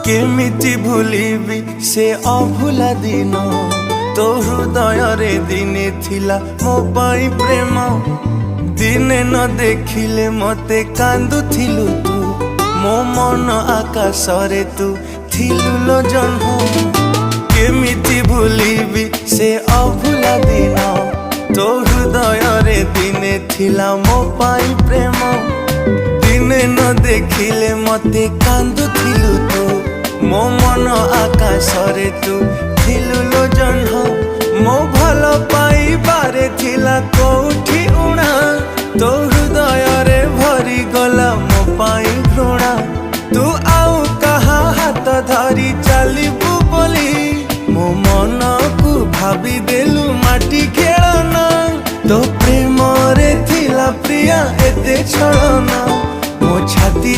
केमिति भूलिबी से अभुला दिन तो हृदय रे दिने थिला मो पाई प्रेम दिने न देखिले मते कांदुथिलु तू मो मन आकाश रे तू थिलु लो जन्म केमिति भूलिबी से अभुला दिन तो हृदय रे दिने थिला मो पाई प्रेम दिने न देखिले मते कांदुथिलु तू मो मन आकाश रे तू थिलु लो जन्म मो भल पाइबारे थिला कोठी उणा तो हृदय रे भरी गला मो पाई घृणा तू आउ कहा हाथ धरी चलिबु बोली मो मन को भाभी देलु माटी खेलना तो प्रेम रे थिला प्रिया एते छलना मो छाती